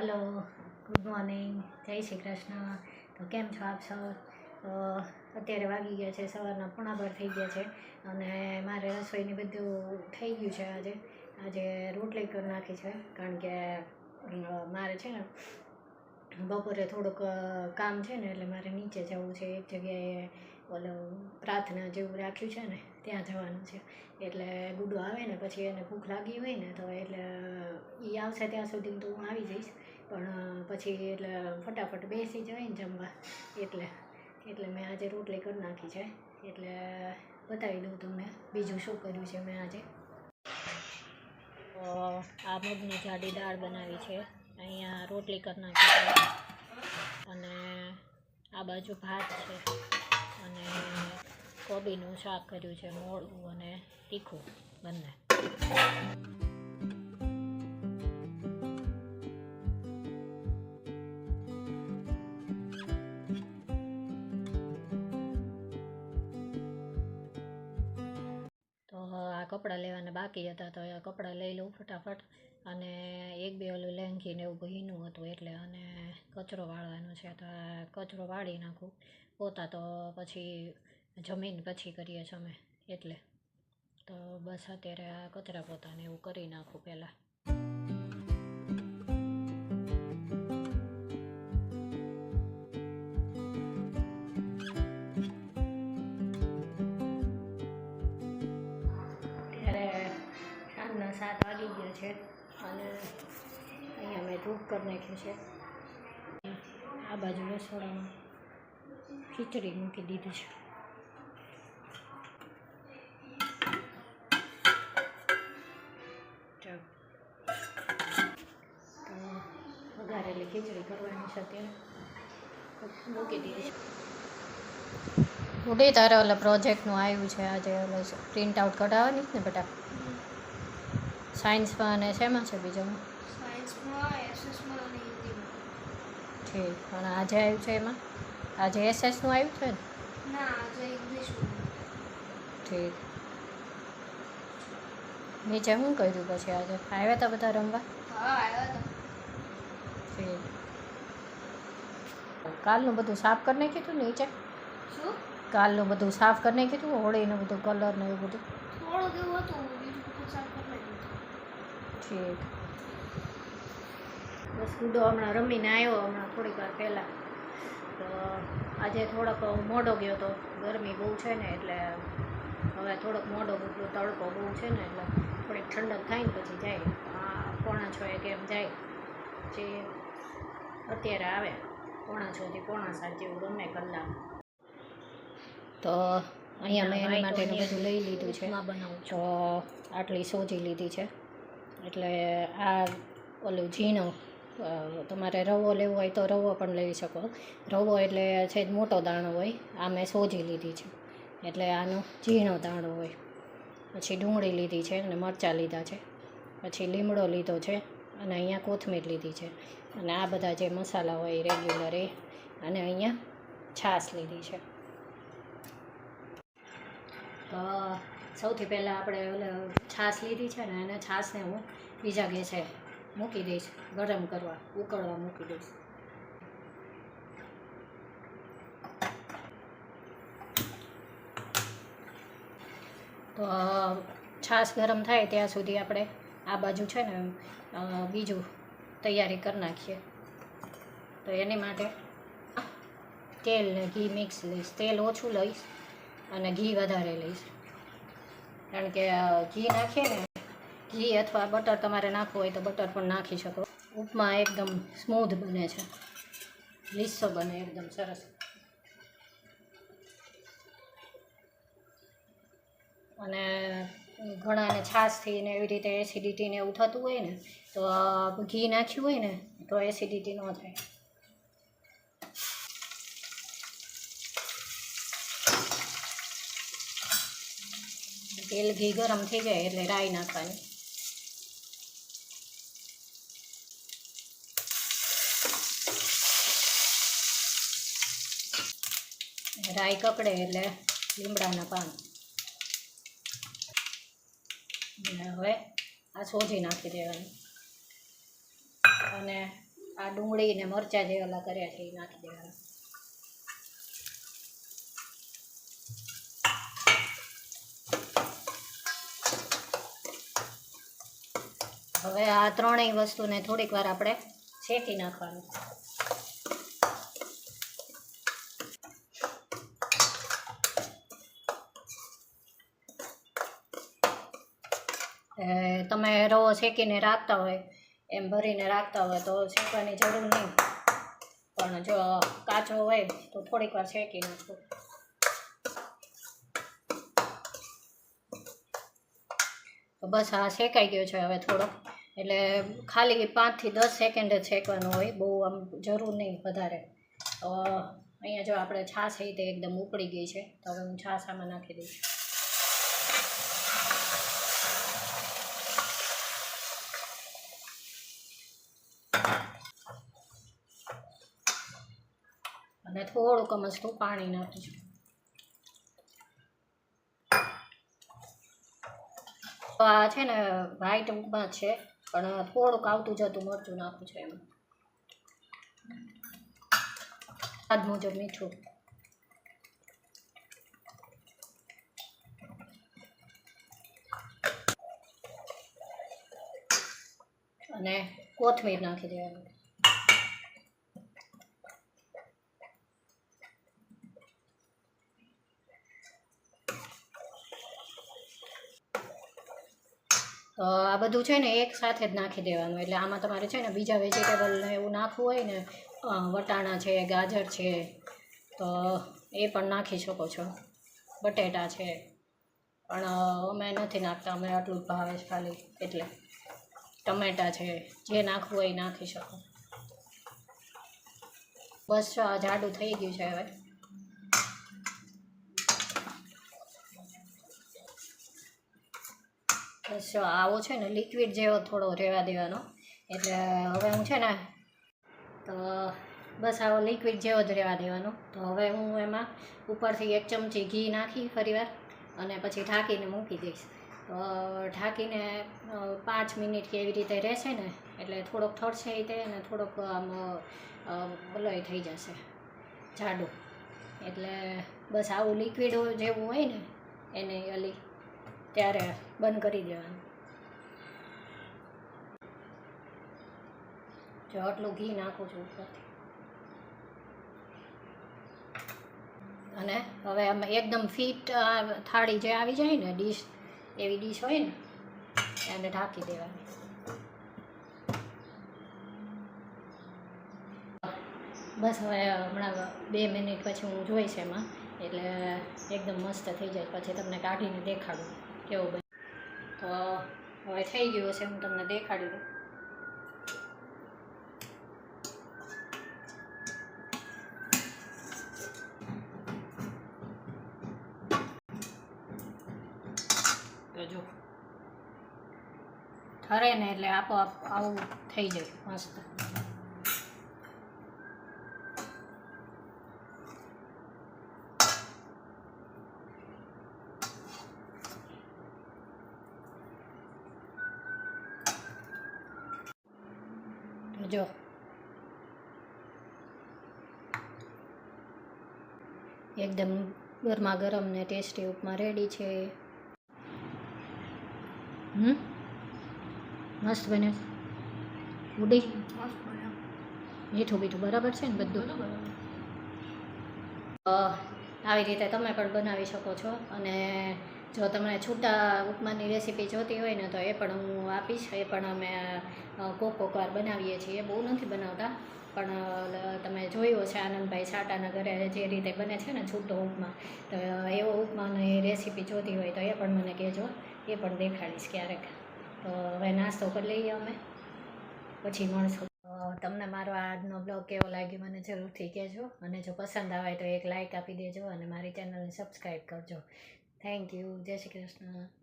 Hello good morning जय श्री कृष्ण। तो केम छो आप सौ? तो अत्यारे वागी गया है सवारना 11:30 थई गया है अने मारे रसोईनी बधुं थई गयुं छे। आजे आजे रोटली कर नाखी है कारण के मारे छे ने बपोरे थोड़ुंक काम छे ने एटले मारे नीचे जवुं छे। एक जग्याए ओलो प्रार्थना जेवुं राख्युं छे ने त्यां जवानुं छे एटले गुडो आवे ने पछी एने भूख लागी होय ने तो एटले ई आवशे त्यां सुधी तो हुं आवी जईश पण पछी एटले फटाफट बेसी जवाय ने जमवा एटले मैं आजे रोटली कर नाखी छे। एटले बतावी दઉં તમને बीजुं शुं कर्युं छे मैं आजे। आ मगनी जाडी दाळ बनावी छे, अहींया रोटली कर नाखी छे अने आ बाजू भात छे अने कोबीनुं शाक कर्युं छे, मोळुं अने तीखुं बंने। तो आ कपड़ा लेवाना बाकी हता तो आ कपड़ा लई लऊं फटाफट अने एक बे ओલું લેંઘી ને એવું ભીનું હતું એટલે અને કચરો વાળવાનો છે તો કચરો વાળી નાખું। પોતા તો પછી જમીન પછી કરીએ છીએ અમે એટલે તો બસ અત્યારે આ કચરા પોતાને એવું કરી નાખું પહેલાં। ત્યારે સાંજના 7 વાગી ગયા છે અને અહીંયા મેં ધૂપ કરી નાખ્યું છે। આ બાજુ રસોડામાં ખીચડી મૂકી દીધી છે। તો વઘારેલી ખીચડી કરવાની છે અત્યારે મૂકી દીધી છે। ઉડી તારે ઓલા પ્રોજેક્ટનું આવ્યું છે આજે ઓલો પ્રિન્ટ આઉટ કઢાવવાની જ ને બેટા? સાયન્સમાં અને શેમાં છે બીજામાં? સાયન્સમાં, એસએસમાં અને હિન્દીમાં। ઠીક, પણ આજે આવ્યું છે એમાં? આજે એસએસનું આવ્યું છે ને? ના, આજે ઇંગ્લિશમાં। ઠીક, નીચે શું કર્યું પછી આજે? આવ્યા હતા બધા રમવા? હા, આવ્યા હતા। ઠીક, કાલનું બધું સાફ કરી નાખ્યું હતું નીચે? શું? કાલનું બધું સાફ કરી નાખ્યું હતું, હોળીનું બધું કલર ને એવું બધું? થોડુંક એવું હતું, બીજું બધું સાફ કરી નાખ્યું। ઠીક, બસ ગુડો હમણાં રમીને આવ્યો હમણાં થોડીક વાર પહેલાં। તો આજે થોડોક મોડો ગયો તો, ગરમી બહુ છે ને એટલે હવે થોડોક મોડો ગયો, તડકો બહુ છે ને એટલે થોડીક ઠંડક થાય ને પછી જાય। 5:45 કેમ જાય, જે અત્યારે આવે 5:45 થી 5:45 જેવું ગમે કલાક। તો અહીંયા મેં એની માટેનું બધું લઈ લીધું છે। તો આટલી સોજી લીધી છે એટલે આ ઓલું ઝીણો તમારે રવો લેવો હોય તો રવો પણ લઈ શકો। રવો એટલે છે જ મોટો દાણો હોય, આ મેં સોજી લીધી છે એટલે આનો ઝીણો દાણો હોય। પછી ડુંગળી લીધી છે અને મરચાં લીધા છે, પછી લીમડો લીધો છે અને અહીંયા કોથમીર લીધી છે અને આ બધા જે મસાલા હોય રેગ્યુલર એ, અને અહીંયા છાશ લીધી છે। તો સૌથી પહેલાં આપણે છાશ લીધી છે ને એને છાશને હું બીજા ગેસે મૂકી દઈશ ગરમ કરવા, ઉકળવા મૂકી દઈશ। તો છાશ ગરમ થાય ત્યાં સુધી આપણે આ બાજુ છે ને બીજું તૈયારી કરી નાખીએ। તો એની માટે તેલ ને ઘી મિક્સ લઈશ, તેલ ઓછું લઈશ અને ઘી વધારે લઈશ કારણ કે ઘી નાખીએ ને, ઘી અથવા બટર તમારે નાખવું હોય તો બટર પણ નાખી શકો। ઉપમા એકદમ સ્મૂધ બને છે, લીસો બને એકદમ સરસ। અને ઘણાને છાશથી ને એવી રીતે એસિડિટી ને એવું થતું હોય ને તો ઘી નાખ્યું હોય ને તો એસિડિટી ન થાય। તેલ ઘી ગરમ થઈ જાય એટલે રાઈ નાખવાની। રાઈ કકડે એટલે લીમડાના પાન, અને હવે આ સોજી નાખી દેવાની અને આ ડુંગળી ને મરચાં જે ઓલા કર્યા છે એ નાખી દેવાના. હવે આ ત્રણેય વસ્તુને થોડીક વાર આપણે શેકી નાખવાનું. તમે રવો શેકીને રાખતા હોય એમ ભરીને રાખતા હોય તો શેકવાની જરૂર નહીં, પણ જો કાચો હોય તો થોડીક વાર શેકી નાખો. તો બસ આ શેકાઈ ગયો છે હવે થોડોક, એટલે ખાલી 5 થી 10 સેકન્ડ જ શેકવાનું હોય, બહુ આમ જરૂર નહીં વધારે. તો અહીંયા જો આપણે છાશ છે તે એકદમ ઉકળી ગઈ છે, તો હવે હું છાશ આમાં નાખી દઈશ. અને થોડુંક મસ્તું પાણી નાખીશું. આ છે ને વ્હાઈટ ઉપમા છે, પણ થોડુંક આવતું જતું મરચું નાખું છું એમાં. સ્વાદ મુજબ મીઠું. અને કોથમીર નાખી દેવાનું. તો આ બધું છે ને એક સાથે જ નાખી દેવાનું, એટલે આમાં તમારે છે ને બીજા વેજીટેબલ ને એવું નાખવું હોય ને, વટાણા છે, ગાજર છે, તો એ પણ નાખી શકો છો. બટેટા છે, પણ અમે નથી નાખતા, અમે આટલું જ ભાવે છે ખાલી, એટલે ટમેટા છે, જે નાખવું હોય એ નાખી શકો. બસ જાડું થઈ ગયું છે હવે. બસ આવો છે ને લિક્વિડ જેવો થોડો રહેવા દેવાનો, એટલે હવે હું છે ને તો બસ આવો લિક્વિડ જેવો જ રહેવા દેવાનો. તો હવે હું એમાં ઉપરથી 1 ચમચી ઘી નાખી ફરીવાર, અને પછી ઢાંકીને મૂકી દઈશ. તો ઢાંકીને 5 મિનિટ કે એવી રીતે રહેશે ને, એટલે થોડોક થડશે એ તે, અને થોડોક આમ બલોય થઈ જશે જાડું. એટલે બસ આવું લિક્વિડ જેવું હોય ને એને અલી ત્યારે બંધ કરી દેવાનું. જો આટલું ઘી નાખું છું ઉપરથી. અને હવે આમાં એકદમ ફિટ થાળી જે આવી જાય ને, ડીશ એવી ડીશ હોય ને, એને ઢાંકી દેવાની. બસ હવે હમણાં 2 મિનિટ પછી હું જોઈશ એમાં, એટલે એકદમ મસ્ત થઈ જાય. પછી તમને કાઢીને દેખાડું કેવું બને. તો હવે થઈ ગયું હશે, હું તમને દેખાડી દઉં. તો જો ઠરે ને એટલે આપોઆપ આવું થઈ જાય મસ્ત. જો એકદમ ગરમા ગરમ ને ટેસ્ટી ઉપમા રેડી છે. મસ્ત બને. ઉડી મીઠું બીઠું બરાબર છે ને બધું? આવી રીતે તમે પણ બનાવી શકો છો. અને જો તમને છૂટા ઉપમાની રેસીપી જોતી હોય ને તો એ પણ હું આપીશ. એ પણ અમે કોક વાર બનાવીએ છીએ, બહુ નથી બનાવતા, પણ તમે જોયું હશે આનંદભાઈ સાટાના ઘરે જે રીતે બને છે ને છૂટો ઉપમા, તો એવો ઉપમાની રેસીપી જોતી હોય તો એ પણ મને કહેજો, એ પણ દેખાડીશ ક્યારેક. તો હવે નાસ્તો કરી લઈએ અમે, પછી મળશું. તમને મારો આજનો બ્લોગ કેવો લાગ્યો મને જરૂરથી કહેજો, અને જો પસંદ આવે તો એક લાઇક આપી દેજો, અને મારી ચેનલને સબસ્ક્રાઈબ કરજો. Thank you. જય શ્રી કૃષ્ણ.